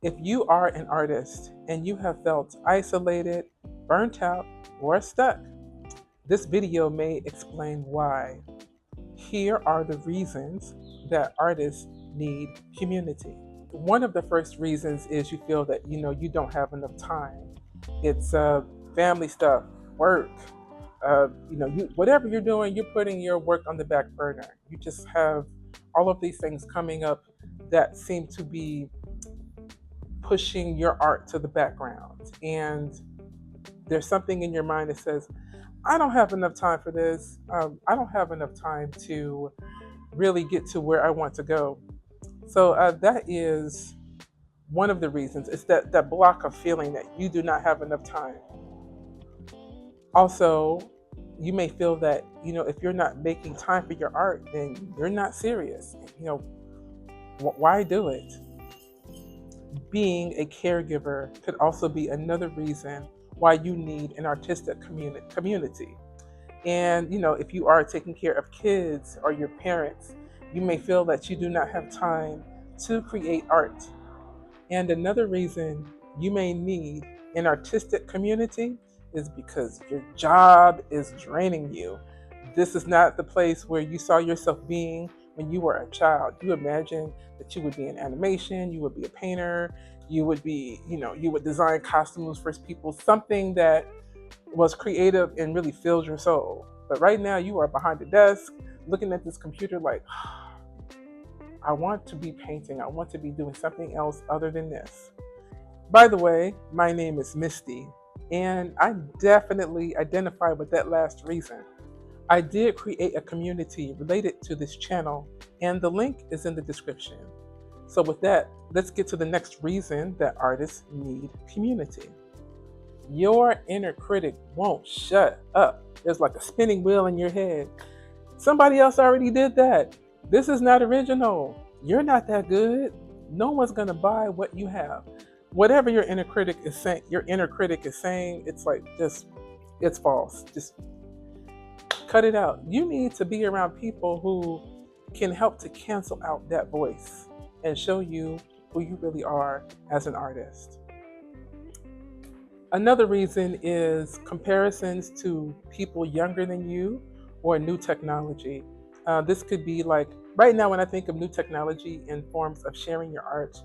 If you are an artist and you have felt isolated, burnt out, or stuck, this video may explain why. Here are the reasons that artists need community. One of the first reasons is you feel that you don't have enough time. It's family stuff, work, whatever you're doing, you're putting your work on the back burner. You just have all of these things coming up that seem to be pushing your art to the background. And there's something in your mind that says, I don't have enough time for this. I don't have enough time to really get to where I want to go. So that is one of the reasons. It's that block of feeling that you do not have enough time. Also, you may feel that, if you're not making time for your art, then you're not serious. Why do it? Being a caregiver could also be another reason why you need an artistic community. And, if you are taking care of kids or your parents, you may feel that you do not have time to create art. And another reason you may need an artistic community is because your job is draining you. This is not the place where you saw yourself being when you were a child. You imagine that you would be in animation, you would be a painter, you would be, you would design costumes for people, something that was creative and really fills your soul. But right now you are behind the desk looking at this computer like, I want to be painting. I want to be doing something else other than this. By the way, my name is Misty, and I definitely identify with that last reason. I did create a community related to this channel, and the link is in the description. So, with that, let's get to the next reason that artists need community. Your inner critic won't shut up. There's like a spinning wheel in your head. Somebody else already did that. This is not original. You're not that good. No one's going to buy what you have. Whatever your inner critic is saying, it's like it's false. Just cut it out. You need to be around people who can help to cancel out that voice and show you who you really are as an artist. Another reason is comparisons to people younger than you or new technology. This could be like right now when I think of new technology in forms of sharing your art,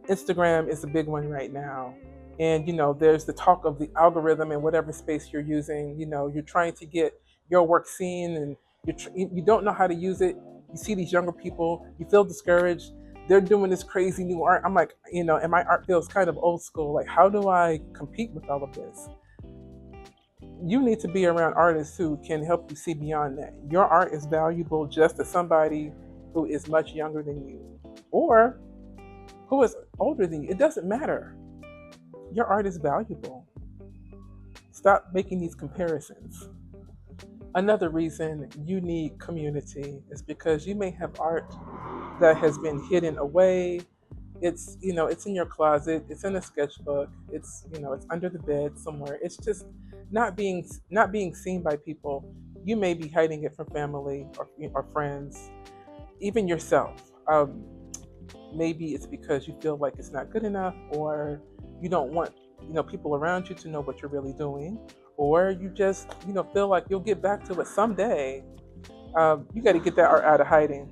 Instagram is a big one right now. And there's the talk of the algorithm in whatever space you're using. You're trying to get your work seen, and you don't know how to use it. You see these younger people, you feel discouraged. They're doing this crazy new art. I'm like, and my art feels kind of old school. Like, how do I compete with all of this? You need to be around artists who can help you see beyond that. Your art is valuable just as somebody who is much younger than you or who is older than you. It doesn't matter. Your art is valuable. Stop making these comparisons. Another reason you need community is because you may have art that has been hidden away. It's in your closet, it's in a sketchbook, it's under the bed somewhere. It's just not being seen by people. You may be hiding it from family or friends, even yourself. Maybe it's because you feel like it's not good enough, or you don't want people around you to know what you're really doing, or you just feel like you'll get back to it someday. You got to get that art out of hiding.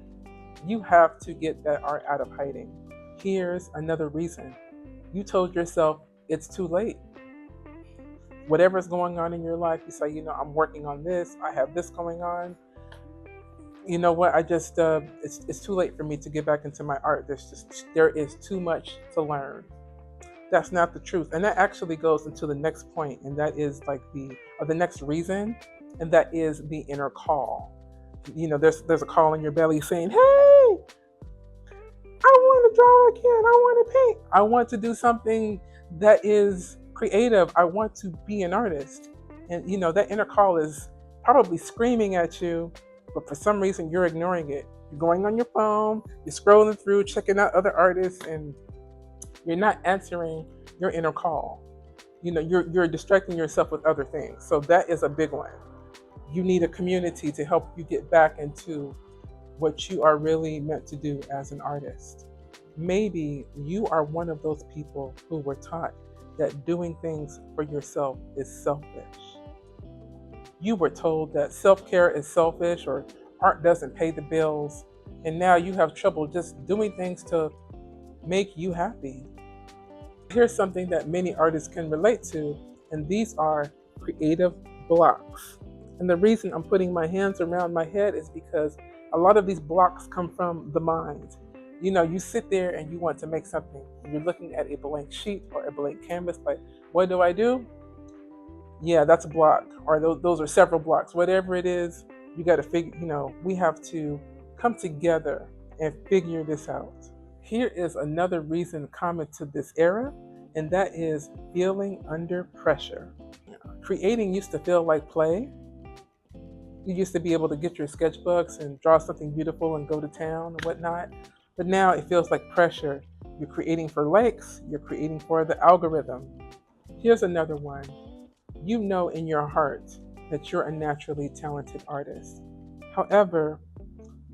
You have to get that art out of hiding. Here's another reason. You told yourself it's too late. Whatever's going on in your life, you say, I'm working on this, I have this going on. You know what? I just it's too late for me to get back into my art. There is too much to learn. That's not the truth, and that actually goes into the next point, and that is like the next reason, and that is the inner call. There's a call in your belly saying, "Hey, I want to draw again. I want to paint. I want to do something that is creative. I want to be an artist." And that inner call is probably screaming at you, but for some reason you're ignoring it. You're going on your phone, you're scrolling through, checking out other artists, and you're not answering your inner call. You're distracting yourself with other things. So that is a big one. You need a community to help you get back into what you are really meant to do as an artist. Maybe you are one of those people who were taught that doing things for yourself is selfish. You were told that self care is selfish or art doesn't pay the bills, and now you have trouble just doing things to make you happy. Here's something that many artists can relate to, and these are creative blocks. And the reason I'm putting my hands around my head is because a lot of these blocks come from the mind. You know, you sit there and you want to make something, and you're looking at a blank sheet or a blank canvas, like, what do I do? Yeah, that's a block, or those are several blocks. Whatever it is, you got to figure, we have to come together and figure this out. Here is another reason common to this era, and that is feeling under pressure. Creating used to feel like play. You used to be able to get your sketchbooks and draw something beautiful and go to town and whatnot. But now it feels like pressure. You're creating for likes, you're creating for the algorithm. Here's another one. You know in your heart that you're a naturally talented artist. However,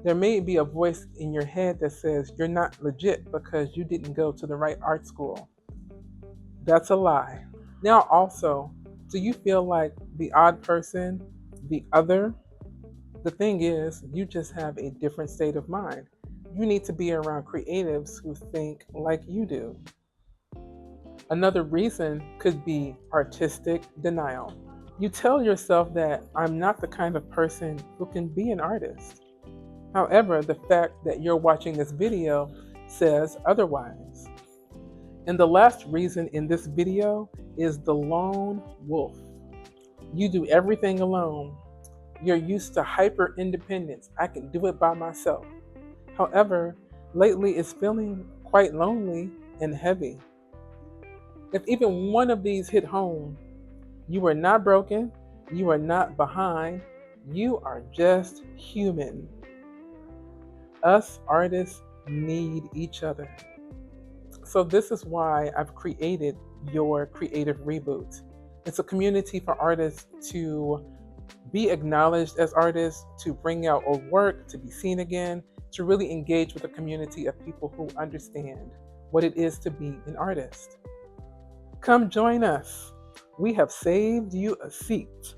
there may be a voice in your head that says you're not legit because you didn't go to the right art school. That's a lie. Now, also, do you feel like the odd person, the other? The thing is, you just have a different state of mind. You need to be around creatives who think like you do. Another reason could be artistic denial. You tell yourself that I'm not the kind of person who can be an artist. However, the fact that you're watching this video says otherwise. And the last reason in this video is the lone wolf. You do everything alone. You're used to hyper independence. I can do it by myself. However, lately it's feeling quite lonely and heavy. If even one of these hit home, you are not broken, you are not behind, you are just human. Us artists need each other. So this is why I've created Your Creative Reboot. It's a community for artists to be acknowledged as artists, to bring out old work, to be seen again, to really engage with a community of people who understand what it is to be an artist. Come join us. We have saved you a seat.